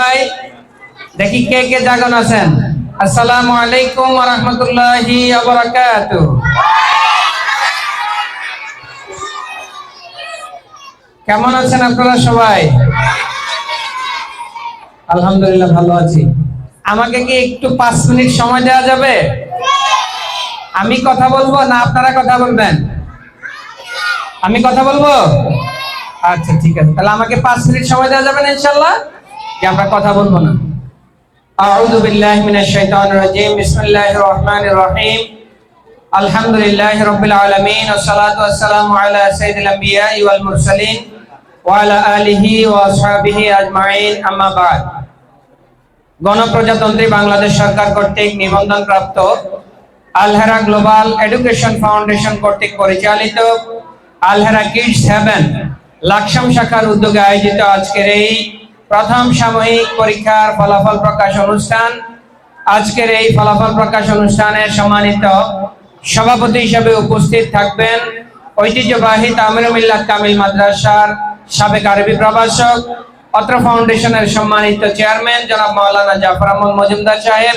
ভাই দেখি কে কে জাগান আছেন। আসসালামু আলাইকুম ওয়া রাহমাতুল্লাহি ওয়া বারাকাতুহু। কেমন আছেন আপনারা সবাই? আলহামদুলিল্লাহ ভালো আছি। আমাকে কি একটু 5 মিনিট সময় দেওয়া যাবে? আমি কথা বলবো না আপনারা কথা বলবেন? আমি কথা বলবো? আচ্ছা ঠিক আছে, তাহলে আমাকে 5 মিনিট সময় দেওয়া যাবে না ইনশাআল্লাহ? যে আমরা কথা বলবো না। আউযু বিল্লাহি মিনাশ শাইতানির রাজীম। বিসমিল্লাহির রহমানির রহিম। আলহামদুলিল্লাহি রাব্বিল আলামিন ওয়াস সালাতু ওয়াস সালামু আলা সাইয়্যিদিল আমবিয়া ওয়াল মুরসালিন ওয়া আলা আলিহি ওয়া আসহাবিহি আজমাইন, আম্মা বা'দ। গণপ্রজাতন্ত্রী বাংলাদেশ সরকার কর্তৃক নিবন্ধনপ্রাপ্ত আল-হেরা গ্লোবাল এডুকেশন ফাউন্ডেশন কর্তৃক পরিচালিত আল-হেরা কিডস হেভেন লাকসাম শাখার উদ্যোগে আয়োজিত আজকের এই প্রথম সাময়িক পরীক্ষার ফলাফল প্রকাশ অনুষ্ঠান। আজকের এই ফলাফল প্রকাশ অনুষ্ঠানের সম্মানিত সভাপতি হিসেবে উপস্থিত থাকবেন ঐতিহ্যবাহী তামিরুল মিল্লাত কামিল মাদ্রাসার সাবেক আরবি প্রভাষক, অত্র ফাউন্ডেশনের সম্মানিত চেয়ারম্যান জনাব মাওলানা জাফর আহমদ মজুমদার সাহেব।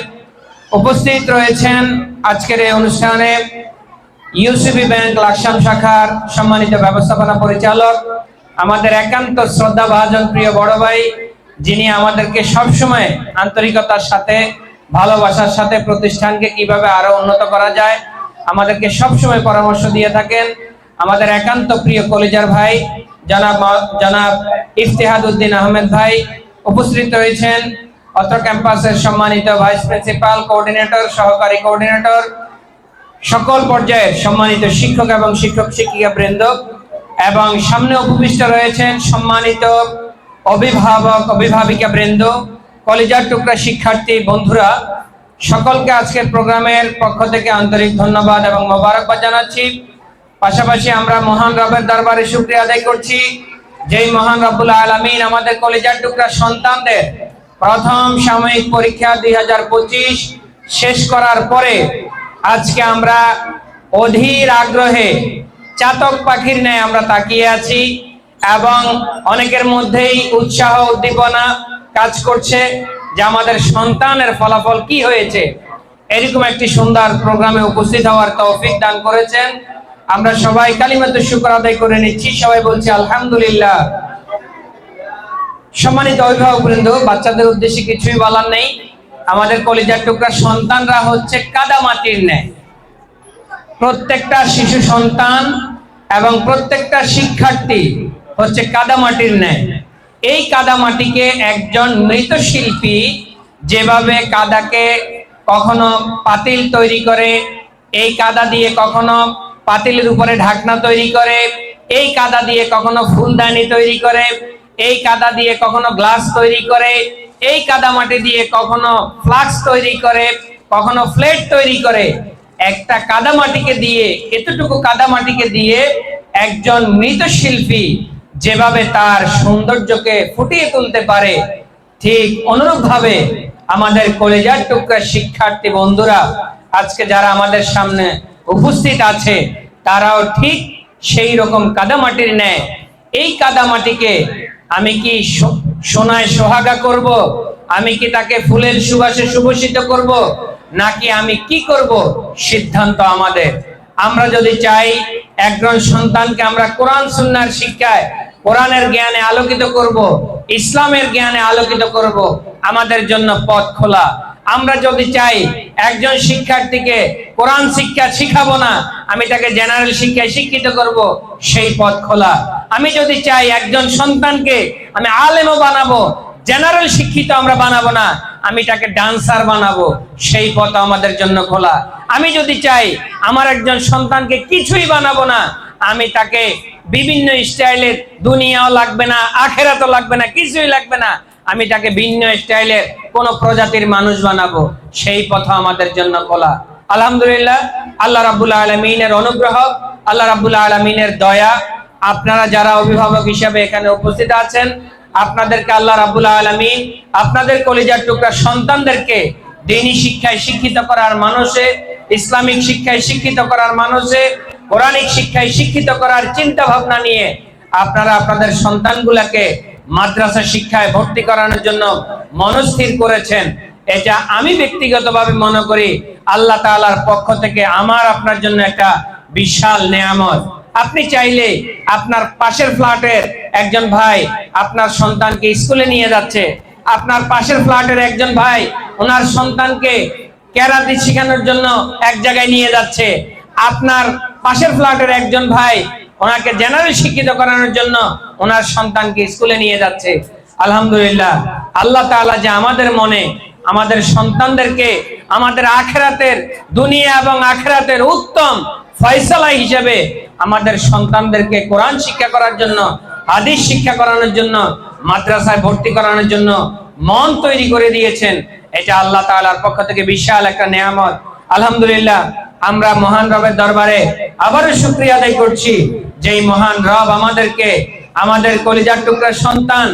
উপস্থিত রয়েছেন আজকের এই অনুষ্ঠানে ইউসিবি ব্যাংক লাকসাম শাখার সম্মানিত ব্যবস্থাপনা পরিচালক, আমাদের একান্ত শ্রদ্ধাভাজন প্রিয় বড় ভাই, যিনি আমাদেরকে সবসময় আন্তরিকতার সাথে ভালোবাসার সাথে প্রতিষ্ঠানকে কিভাবে আরো উন্নত করা যায় আমাদেরকে সবসময় পরামর্শ দিয়ে থাকেন, আমাদের একান্ত প্রিয় কলিজার ভাই জনাব ইফতিহাদ উদ্দিন আহমেদ ভাই। উপস্থিত রয়েছেন অত্র ক্যাম্পাসের সম্মানিত ভাইস প্রিন্সিপাল, কোঅর্ডিনেটর, সহকারী কোঅর্ডিনেটর, সকল পর্যায়ের সম্মানিত শিক্ষক এবং শিক্ষক শিক্ষিকা বৃন্দ, এবং সামনে উপবিষ্ট রয়েছেন সম্মানিত অভিভাবক অভিভাবিকা বৃন্দ, কলেজার টুকরা শিক্ষার্থী বন্ধুরা। সকলকে আজকের প্রোগ্রামের পক্ষ থেকে আন্তরিক ধন্যবাদ এবং মোবারকবাদ জানাচ্ছি। পাশাপাশি আমরা মহান রবের দরবারে শুকরিয়া আদায় করছি, যেই মহান রব্বুল আলামিন আমাদের কলেজার টুকরা সন্তানদের প্রথম সাময়িক পরীক্ষা 2025 শেষ করার পরে আজকে আমরা অধীর আগ্রহে চাতক পাখির ন্যায় আমরা তাকিয়ে আছি এবং অনেকের মধ্যেই উৎসাহ উদ্দীপনা কাজ করছে যে আমাদের সন্তানের ফলাফল কি হয়েছে। এরকম একটি সুন্দর প্রোগ্রামে উপস্থিত হওয়ার তৌফিক দান করেছেন। আমরা সবাই কালিমাতুশ শুকর আদায় করে নিচ্ছি, সবাই বলছি আলহামদুলিল্লাহ। সম্মানিত অভিভাবকবৃন্দ, বাচ্চাদের উদ্দেশ্যে কিছুই বলার নেই। আমাদের কলিজার টুকরা সন্তানরা হচ্ছে কাদামাটির ন্যায়। প্রত্যেকটা শিশু সন্তান এবং প্রত্যেকটা শিক্ষার্থী হচ্ছে কাদামাটির ন্যায়। এই কাদামাটিকে একজন মৃৎশিল্পী যেভাবে কাদাকে কখনো পাতিল তৈরি করে, এই কাদা দিয়ে কখনো পাতিলের উপরে ঢাকনা তৈরি করে, এই কাদা দিয়ে কখনো ফুলদানি তৈরি করে, এই কাদা দিয়ে কখনো গ্লাস তৈরি করে, এই কাদামাটি দিয়ে কখনো ফ্লাস্ক তৈরি করে, কখনো প্লেট তৈরি করে। একটা কাদামাটিকে দিয়ে, এতটুকু কাদামাটিকে দিয়ে একজন মৃৎশিল্পী যেভাবে তার সৌন্দর্যকে ফুটিয়ে তুলতে পারে, ঠিক অনুরূপ ভাবে আমাদের কলেজার টুকরা শিক্ষার্থী বন্ধুরা আজকে যারা আমাদের সামনে উপস্থিত আছে তারাও ঠিক সেই রকম কাদামাটির ন্যায়। এই কাদামাটিকে আমি কি সোনায় সোহাগা করব, আমি কি তাকে ফুলের সুবাসে সুভূষিত করব, নাকি আমি কি করব, সিদ্ধান্ত আমাদের। আমরা যদি চাই একজন সন্তানকে আমরা কোরআন সুন্নাহর শিক্ষায়, কোরআনের জ্ঞানে আলোকিত করব, ইসলামের জ্ঞানে আলোকিত করব, আমাদের জন্য পথ খোলা। আমরা যদি চাই একজন শিক্ষার্থীকে কোরআন শিক্ষা শিখাবো না, আমি তাকে জেনারেল শিক্ষায় শিক্ষিত করব, সেই পথ খোলা। আমি যদি চাই একজন সন্তানকে আমি আলেমও বানাবো, জেনারেল শিক্ষিত আমরা বানাবো না, আমি তাকে ডান্সার বানাবো, সেই পথ আমাদের জন্য খোলা। আমি যদি চাই আমার একজন সন্তানকে কিছুই বানাবো না, আমি তাকে বিভিন্ন স্টাইলের, দুনিয়াও লাগবে না, আখেরাতও লাগবে না, কিছুই লাগবে না, আমি তাকে ভিন্ন স্টাইলের কোন প্রজাতির মানুষ বানাবো, সেই পথ আমাদের জন্য খোলা। আলহামদুলিল্লাহ, আল্লাহ রাব্বুল আলামিনের অনুগ্রহ, আল্লাহ রাব্বুল আলামিনের দয়া, আপনারা যারা অভিভাবক হিসেবে এখানে উপস্থিত আছেন, আপনাদেরকে আল্লাহ রাব্বুল আলামিন আপনাদের কলিজার টুকরা সন্তানদেরকে দ্বীনি শিক্ষায় শিক্ষিত করার মানুষে, ইসলামিক শিক্ষায় শিক্ষিত করার মানুষে, কোরআনিক শিক্ষায় শিক্ষিত করার চিন্তা ভাবনা নিয়ে আপনারা আপনাদের সন্তানগুলোকে মাদ্রাসা শিক্ষায় ভর্তি করানোর জন্য মনস্থির করেছেন, এটা আমি ব্যক্তিগতভাবে মনে করি আল্লাহ তাআলার পক্ষ থেকে আমার আপনার জন্য একটা বিশাল নেয়ামত। আপনি চাইলে আপনার পাশের ফ্ল্যাটের একজন ভাই আপনার সন্তানকে স্কুলে নিয়ে যাচ্ছে, আপনার পাশের ফ্ল্যাটের একজন ভাই ওনার সন্তানকে ক্যারাতে শেখানোর জন্য এক জায়গায় নিয়ে যাচ্ছে, আপনার পাশের ফ্ল্যাটের একজন ভাই ওনাকে জেনারেল শিক্ষিত করানোর জন্য ওনার সন্তানকে স্কুলে নিয়ে যাচ্ছে। আলহামদুলিল্লাহ, আল্লাহ তাআলা যে আমাদের মনে আমাদের সন্তানদেরকে আমাদের আখিরাতের, দুনিয়া এবং আখিরাতের উত্তম ফয়সালা হিসেবে আমাদের সন্তানদেরকে কোরআন শিক্ষা করার জন্য, হাদিস শিক্ষা করানোর জন্য, মাদ্রাসায় ভর্তি করানোর জন্য মন তৈরি করে দিয়েছেন, এটা আল্লাহ তাআলার পক্ষ থেকে বিশাল একটা নেয়ামত। আলহামদুলিল্লাহ, আমরা মহান রবের দরবারে আবারও শুকরিয়া আদায় করছি, যেই মহান রব আমাদেরকে আমাদের কলিজার টুকরা সন্তান,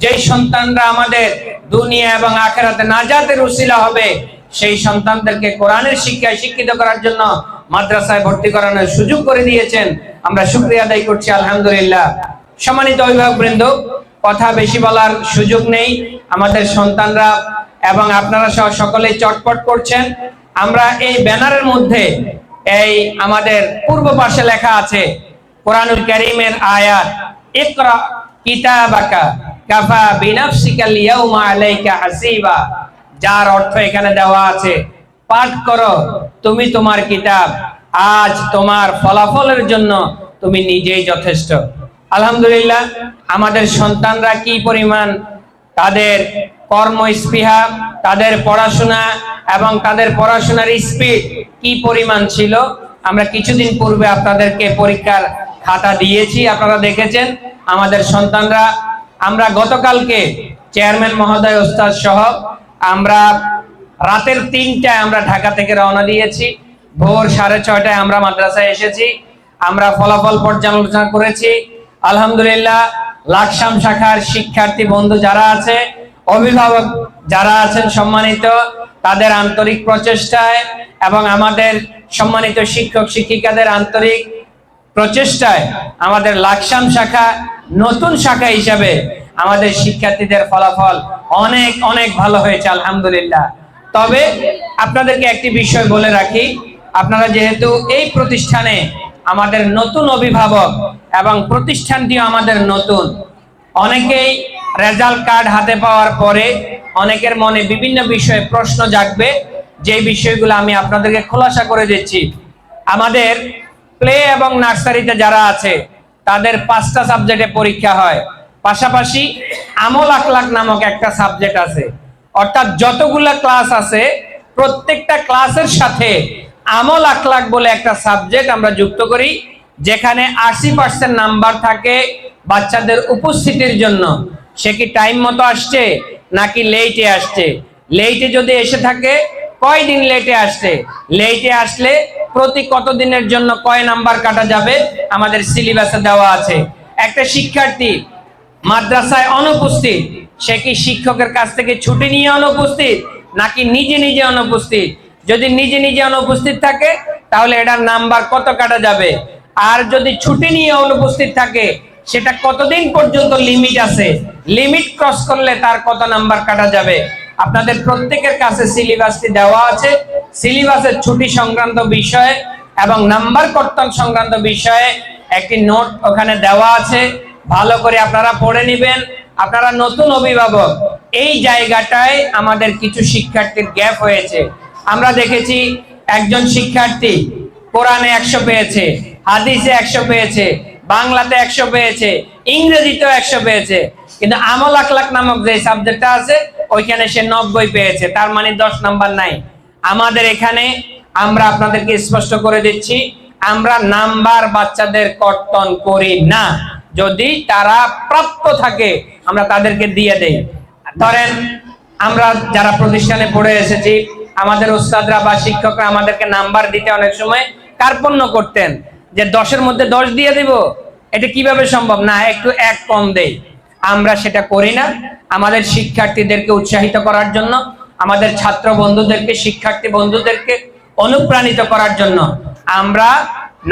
যেই সন্তানরা আমাদের দুনিয়া এবং আখিরাতে নাজাতের উসিলা হবে, সেই সন্তানদেরকে কোরআনের শিক্ষায় শিক্ষিত করার জন্য মাদ্রাসায় ভর্তি করানোর সুযোগ করে দিয়েছেন। আমরা শুকরিয়া আদায় করছি আলহামদুলিল্লাহ। সম্মানিত অভিভাবকবৃন্দ, কথা বেশি বলার সুযোগ নেই, আমাদের সন্তানরা এবং আপনারা সহ সকলেই চটপট করছেন। আমরা এই ব্যানারের মধ্যে এই আমাদের পূর্ব পাশে লেখা আছে কোরআনুল কারীমের আয়াত, ইকরা কিতাবাকা কাফা বিনাফসিকাল ইয়াউমা আলাইকা হাসিবা, যার অর্থ এখানে দেওয়া আছে, পাঠ করো তুমি তোমার কিতাব, আজ তোমার ফলাফলের জন্য তুমি নিজেই যথেষ্ট। আলহামদুলিল্লাহ, আমাদের সন্তানরা কি পরিমাণ তাদের কর্মস্পৃহা, তাদের পড়াশোনা এবং তাদের পড়াশোনার স্পিড কি পরিমাণ ছিল, আমরা কিছুদিন পূর্বে আপনাদেরকে পরীক্ষার খাতা দিয়েছি, আপনারা দেখেছেন আমাদের সন্তানরা। আমরা গতকালকে চেয়ারম্যান মহোদয় ওস্তাদ সহ আমরা রাতের 3টায় আমরা ঢাকা থেকে রওনা দিয়েছি, ভোর 6:30টায় আমরা মাদ্রাসায় এসেছি, আমরা ফলাফল পর্যালোচনা করেছি। আলহামদুলিল্লাহ, লাকসাম শাখার শিক্ষার্থী বন্ধু যারা আছে, অভিভাবক যারা আছেন সম্মানিত, তাদের আন্তরিক প্রচেষ্টায় এবং আমাদের সম্মানিত শিক্ষক শিক্ষিকাদের আন্তরিক প্রচেষ্টায় আমাদের লাকসাম শাখা নতুন শাখা হিসাবে আমাদের শিক্ষার্থীদের ফলাফল অনেক অনেক ভালো হয়েছে আলহামদুলিল্লাহ। তবে আপনাদেরকে একটি বিষয় বলে রাখি, আপনারা যেহেতু এই প্রতিষ্ঠানে আমাদের নতুন অভিভাবক এবং প্রতিষ্ঠানটিও আমাদের নতুন, অনেকেই রেজাল্ট কার্ড হাতে পাওয়ার পরে অনেকের মনে বিভিন্ন বিষয়ে প্রশ্ন জাগবে, যে বিষয়গুলো আমি আপনাদেরকে খোলাসা করে দিচ্ছি। আমাদের প্লে এবং নার্সারিতে যারা আছে তাদের 5টা সাবজেক্টে পরীক্ষা হয়, পাশাপাশি আমল আখলাক নামক একটা সাবজেক্ট আছে। অর্থাৎ যতগুলা ক্লাস আছে প্রত্যেকটা ক্লাসের সাথে আমল আখলাক বলে একটা সাবজেক্ট আমরা যুক্ত করি, যেখানে 80% নাম্বার থাকে বাচ্চাদের উপস্থিতির জন্য। সে কি টাইম মতো আসছে নাকি লেটে আসছে, লেটে যদি এসে থাকে কয়দিন লেটে আসছে, লেটে আসলে প্রতি কত দিনের জন্য কয় নাম্বার কাটা যাবে আমাদের সিলেবাসে দেওয়া আছে। একটা শিক্ষার্থী মাদ্রাসায় অনুপস্থিত, সে কি শিক্ষকের কাছ থেকে ছুটি নিয়ে অনুপস্থিত নাকি নিজে নিজে অনুপস্থিত? যদি নিজে নিজে অনুপস্থিত থাকে তাহলে এটার নাম্বার কত কাটা যাবে, আর যদি ছুটি নিয়ে অনুপস্থিত থাকে সেটা কতদিন পর্যন্ত লিমিট আছে, লিমিট ক্রস করলে তার কত নাম্বার কাটা যাবে। আপনাদের প্রত্যেকের কাছে সিলেবাসটি দেওয়া আছে, সিলেবাসের ছুটি সংক্রান্ত বিষয়ে এবং নাম্বার কর্তন সংক্রান্ত বিষয়ে একটি নোট ওখানে দেওয়া আছে, ভালো করে আপনারা পড়ে নেবেন। আপনারা নতুন অভিভাবক, এই জায়গাটায় আমাদের কিছু শিক্ষার্থীর গ্যাপ হয়েছে। আমরা দেখেছি একজন শিক্ষার্থী কোরআনে 100 পেয়েছে, হাদিসে 100 পেয়েছে, বাংলাতে 100 পেয়েছে, ইংরেজিতেও 100 পেয়েছে, কিন্তু আমল আখলাক নামক যে সাবজেক্টটা আছে ওইখানে সে 90 পেয়েছে, তার মানে 10 নাম্বার নাই। আমাদের এখানে আমরা আপনাদেরকে স্পষ্ট করে দিচ্ছি, আমরা নাম্বার বাচ্চাদের কর্তন করি না, যদি তারা প্রাপ্ত থাকে আমরা তাদেরকে দিয়ে দেই। ধরেন আমরা যারা প্রতিষ্ঠানে পড়ে এসেছি, আমাদের ওস্তাদরা বা শিক্ষকরা আমাদেরকে নাম্বার দিতে অনেক সময় কার্পণ্য করতেন যে 10-এর মধ্যে 10 দিয়ে দিব, এটা কিভাবে সম্ভব, না একটু 1 কম দেই। আমরা সেটা করি না। আমাদের শিক্ষার্থীদেরকে উৎসাহিত করার জন্য, আমাদের ছাত্র বন্ধুদেরকে, শিক্ষার্থী বন্ধুদেরকে অনুপ্রাণিত করার জন্য আমরা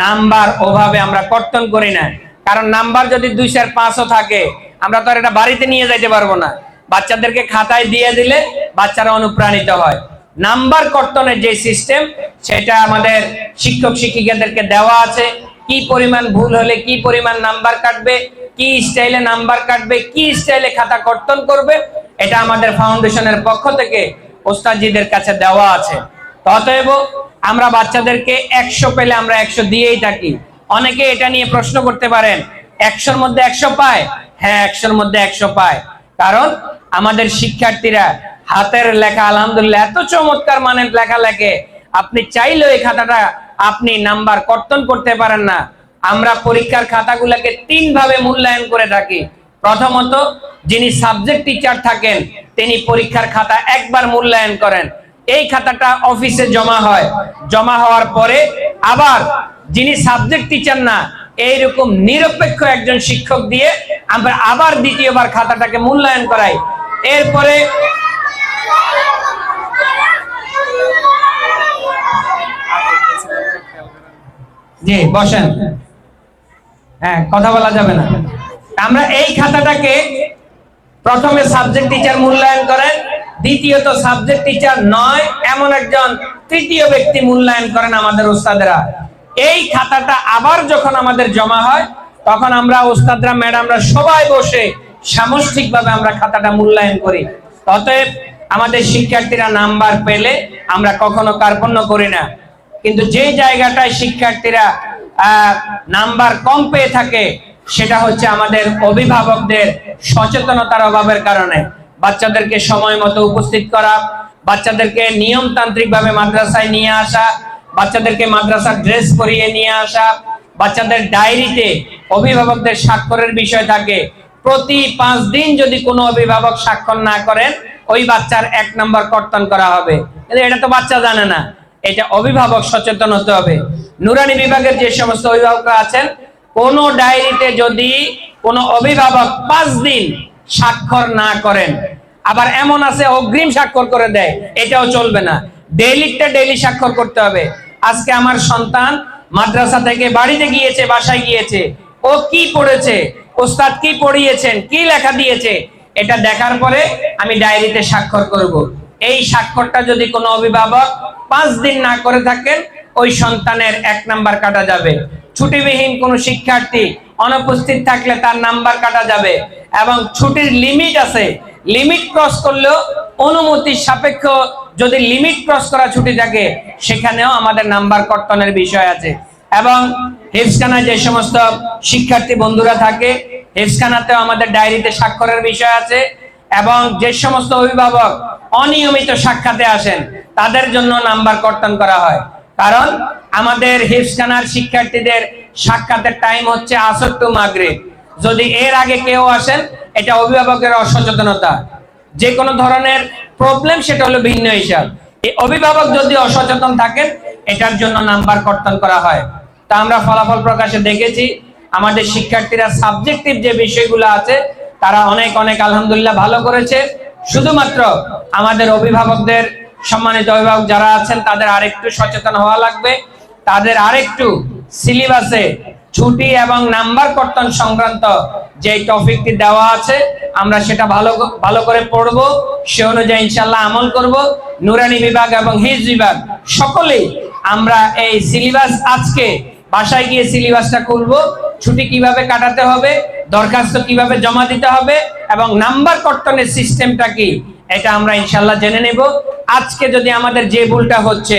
নাম্বার ওভাবে আমরা কর্তন করি না। কারণ নাম্বার যদি 2, 4, 5ও থাকে আমরা তো আর এটা বাড়িতে নিয়ে যাইতে পারবো না। বাচ্চাদেরকে খাতায় দিয়ে দিলে বাচ্চারা অনুপ্রাণিত হয়। নাম্বার কর্তনের যে সিস্টেম, সেটা আমাদের শিক্ষক শিক্ষিকাদেরকে দেওয়া আছে। কি পরিমাণ ভুল হলে কি পরিমাণ নাম্বার কাটবে, কি স্টাইলে নাম্বার কাটবে, কি স্টাইলে খাতা কর্তন করবে, এটা আমাদের ফাউন্ডেশনের পক্ষ থেকে ওস্তাদজিদের কাছে দেওয়া আছে। অতএব আমরা বাচ্চাদেরকে 100 পেলে আমরা 100 দিয়েই থাকি। অনেকে এটা নিয়ে প্রশ্ন করতে পারেন, 100-র মধ্যে 100 পায়? হ্যাঁ, 100-র মধ্যে 100 পায়। কারণ আমাদের শিক্ষার্থীরা হাতের লেখা আলহামদুলিল্লাহ এত চমৎকার মানের লেখা লেখে, আপনি চাইলেও এই খাতাটা আপনি নাম্বার কর্তন করতে পারেন না। আমরা পরীক্ষার খাতাগুলোকে 3 ভাবে মূল্যায়ন করে থাকি। প্রথমত, যিনি সাবজেক্ট টিচার থাকেন তিনি পরীক্ষার খাতা একবার মূল্যায়ন করেন। এই খাতাটা অফিসে জমা হয়, জমা হওয়ার পরে আবার যিনি সাবজেক্ট টিচার না, এইরকম নিরপেক্ষ একজন শিক্ষক দিয়ে আমরা আবার দ্বিতীয়বার খাতাটাকে মূল্যায়ন করাই। এরপরে জি বসেন, হ্যাঁ কথা বলা যাবে না। আমরা এই খাতাটাকে প্রথমে সাবজেক্ট টিচার মূল্যায়ন করেন, দ্বিতীয়ত সাবজেক্ট টিচার নয় এমন একজন তৃতীয় ব্যক্তি মূল্যায়ন করেন আমাদের ওস্তাদরা। এই খাতাটা আবার যখন আমাদের জমা হয়, তখন আমরা ওস্তাদরা ম্যাডামরা সবাই বসে সামষ্টিকভাবে আমরা খাতাটা মূল্যায়ন করি। অতএব আমাদের শিক্ষার্থীরা নাম্বার পেলে আমরা কখনো কার্পণ্য করি না। কিন্তু যে জায়গাটায় শিক্ষার্থীরা নাম্বার কম পেয়ে থাকে, সেটা হচ্ছে আমাদের অভিভাবকদের সচেতনতার অভাবের কারণে। বাচ্চাদেরকে সময় মতো উপস্থিত করা, বাচ্চাদেরকে নিয়মতান্ত্রিক ভাবে মাদ্রাসায় নিয়ে আসা, বাচ্চাদেরকে মাদ্রাসার ড্রেস পরিয়ে নিয়ে আসা, বাচ্চাদের ডায়েরিতে অভিভাবকদের স্বাক্ষরের বিষয় থাকে। প্রতি 5 দিন যদি কোনো অভিভাবক স্বাক্ষর না করেন, ওই বাচ্চার 1 নাম্বার কর্তন করা হবে। এটা তো বাচ্চা জানে না, এটা অভিভাবক সচেতন হতে হবে। নুরানি বিভাগের যে সমস্ত অভিভাবকরা আছেন, কোন ডায়েরিতে যদি কোনো অভিভাবক 5 দিন স্বাক্ষর না করেন, আবার এমন আছে অগ্রিম স্বাক্ষর করে দেয়, এটাও চলবে না। ডেইলিটা ডেইলি স্বাক্ষর করতে হবে। আজকে আমার সন্তান মাদ্রাসা থেকে বাড়িতে গিয়েছে, বাসায় গিয়েছে, ও কি পড়েছে, ওস্তাদ কি পড়িয়েছেন, কি লেখা দিয়েছে, এটা দেখার পরে আমি ডায়েরিতে স্বাক্ষর করব। এই স্বাক্ষরটা যদি কোনো অভিভাবক 5 দিন না করে থাকেন, ওই সন্তানের 1 নাম্বার কাটা যাবে। ছুটিবিহীন কোনো শিক্ষার্থী অনুপস্থিত থাকলে তার নাম্বার কাটা যাবে। এবং ছুটির লিমিট আছে, লিমিট ক্রস করলেও অনুমতি সাপেক্ষ যদি লিমিট ক্রস করা ছুটি থাকে, সেখানেও আমাদের নাম্বার কর্তনের বিষয় আছে। এবং হেফজখানায় যে সমস্ত শিক্ষার্থী বন্ধুরা থাকে, হেফজখানাতেও আমাদের ডায়েরিতে স্বাক্ষরের বিষয় আছে। এবং যে সমস্ত অভিভাবক অনিয়মিত সাক্ষাতে আসেন, তাদের জন্য নাম্বার কর্তন করা হয়। কারণ আমাদের হেফজখানার শিক্ষার্থীদের সাক্ষাতের টাইম হচ্ছে আসর টু মাগরিব। যদি এর আগে কেউ আসেন, এটা অভিভাবকের অসচেতনতা। যে কোনো ধরনের প্রবলেম সেটা হলো ভিন্ন হিসাব। এই অভিভাবক যদি অসচেতন থাকেন, এটার জন্য নাম্বার কর্তন করা হয়। তা আমরা ফলাফল প্রকাশে দেখেছি, আমাদের শিক্ষার্থীরা সাবজেক্টিভ যে বিষয়গুলো আছে তারা অনেক অনেক আলহামদুলিল্লাহ ভালো করেছে। শুধুমাত্র আমাদের অভিভাবকদের, সম্মানিত অভিভাবক যারা আছেন, তাদের আরেকটু সচেতন হওয়া লাগবে। তাদের আরেকটু সিলেবাসে ছুটি এবং নাম্বার কর্তন সংক্রান্ত যে টপিকটি দেওয়া আছে, আমরা সেটা ভালো করে পড়বো, সে অনুযায়ী ইনশাআল্লাহ আমল করব। নুরানি বিভাগ এবং হিফজ বিভাগ সকলেই আমরা এই সিলেবাস আজকে বাসায় গিয়ে সিলেবাসটা খুলবো, ছুটি কিভাবে কাটাতে হবে, দরখাস্ত কিভাবে জমা দিতে হবে এবং নাম্বার কর্তনের সিস্টেমটা কি, এটা আমরা ইনশাআল্লাহ জেনে নেব। আজকে যদি আমাদের যে ভুলটা হচ্ছে,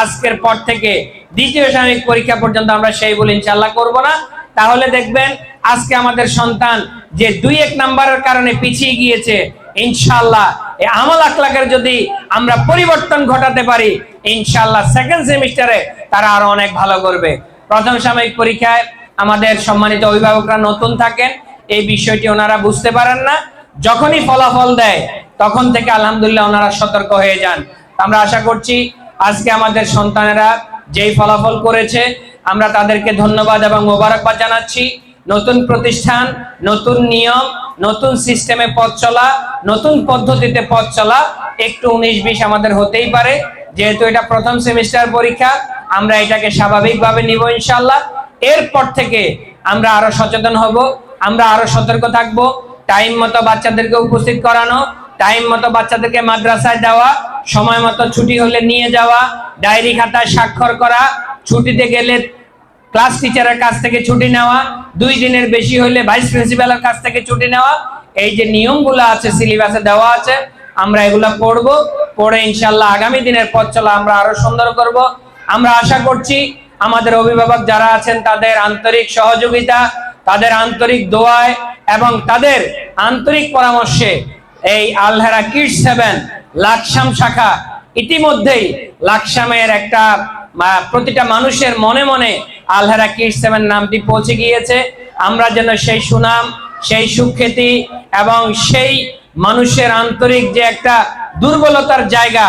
আজকের পর থেকে দ্বিতীয় সাময়িক পরীক্ষা পর্যন্ত আমরা সেই ভুল ইনশাআল্লাহ করব না। তাহলে দেখবেন আজকে আমাদের সন্তান যে 2-1 নাম্বারের কারণে পিছিয়ে গিয়েছে, ইনশাআল্লাহ এই আমল আখলাকের যদি আমরা পরিবর্তন ঘটাতে পারি, ইনশাআল্লাহ সেকেন্ড সেমিস্টারে তারা আরো অনেক ভালো করবে। প্রথম সাময়িক পরীক্ষায় আমাদের সম্মানিত অভিভাবকরা নতুন থাকেন, এই বিষয়টি ওনারা বুঝতে পারেন না। যখনই ফলাফল দেয় তখন থেকে আলহামদুলিল্লাহ ওনারা সতর্ক হয়ে যান। আমরা আশা করছি আজকে আমাদের সন্তানেরা যেই ফলাফল করেছে, আমরা তাদেরকে ধন্যবাদ এবং মোবারকবাদ জানাচ্ছি। নতুন প্রতিষ্ঠান, নতুন নিয়ম, নতুন সিস্টেমে পথ চলা, নতুন পদ্ধতিতে পথ চলা, একটু 19-20 আমাদের হতেই পারে। যেহেতু এটা প্রথম সেমিস্টার পরীক্ষা, আমরা এটাকে স্বাভাবিকভাবে নিব ইনশাআল্লাহ। এরপর থেকে আমরা আরো সচেতন হব, আমরা আরো সতর্ক থাকব। টাইম মতো বাচ্চাদেরকে উপস্থিত করানো, টাইম মতো বাচ্চাদেরকে মাদ্রাসায় দেওয়া, সময় মতো ছুটি হলে নিয়ে যাওয়া, ডায়েরি খাতায় স্বাক্ষর করা, ছুটিতে গেলে ক্লাস টিচারের কাছ থেকে ছুটি নেওয়া, 2 দিনের বেশি হলে ভাইস প্রিন্সিপালের কাছ থেকে ছুটি নেওয়া। এই যে নিয়মগুলো আছে সিলেবাসে দেওয়া আছে, আমরা এগুলা পড়বো, পড়ে ইনশাআল্লাহ আগামী দিনের পথ চলা আমরা আরো সুন্দর করব। আমরা আশা করছি আমাদের অভিভাবক যারা আছেন তাদের আন্তরিক সহযোগিতা, তাদের আন্তরিক দোয়ায় এবং তাদের আন্তরিক পরামর্শে এই আল-হেরা কিডস 7 লাকসাম শাখা ইতিমধ্যেই লাকসামের একটা প্রতিটা মানুষের মনে মনে আল-হেরা কিডস 7 নামটি পৌঁছে গিয়েছে। আমরা যেন সেই সুনাম, সেই সুখ্যাতি এবং সেই মানুষের আন্তরিক যে একটা দুর্বলতার জায়গা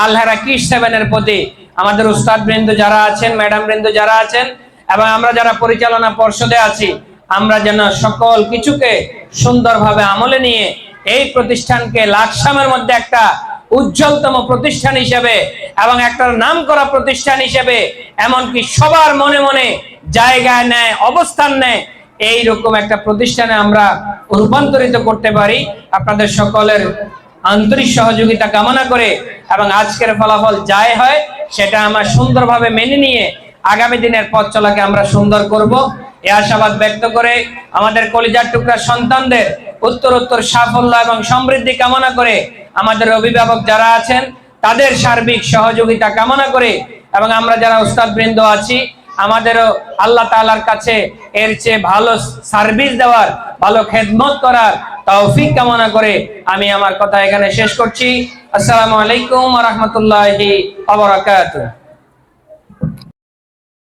আল-হেরা কিডস 7 এর প্রতি আমাদের উস্তাদ বৃন্দ যারা আছেন, ম্যাডাম বৃন্দ যারা আছেন এবং আমরা যারা পরিচালনা পর্ষদে আছি, আমরা যেন সকল কিছুকে সুন্দরভাবে আমলে নিয়ে এই প্রতিষ্ঠানকে লাকসামের মধ্যে একটা উজ্জ্বলতম প্রতিষ্ঠান হিসেবে এবং একটা নামকরা প্রতিষ্ঠান হিসেবে এমনকি সবার মনে মনে জায়গায় নেয়, অবস্থান নেয়, এইরকম একটা প্রতিষ্ঠানে আমরা রূপান্তরিত করতে পারি। আপনাদের সকলের আন্তরিক সহযোগিতা কামনা করে এবং আজকের ফলাফল যাই হয় সেটা আমরা সুন্দরভাবে মেনে নিয়ে আগামী দিনের পথ চলাকে আমরা সুন্দর করব, এই আশাবাদ ব্যক্ত করে আমাদের কলিজার টুকরা সন্তানদের উত্তরোত্তর সাফল্য এবং সমৃদ্ধি কামনা করে আমাদের অভিভাবক যারা আছেন তাদের সার্বিক সহযোগিতা কামনা করে এবং আমরা যারা উস্তাদ বৃন্দ আছি আমাদেরও আল্লাহ তাআলার কাছে এর চেয়ে ভালো সার্ভিস দেওয়ার, ভালো খেদমত করার তৌফিক কামনা করে আমি আমার কথা এখানে শেষ করছি। আসসালামু আলাইকুম ওয়া রাহমাতুল্লাহি ওয়া বারাকাতুহু।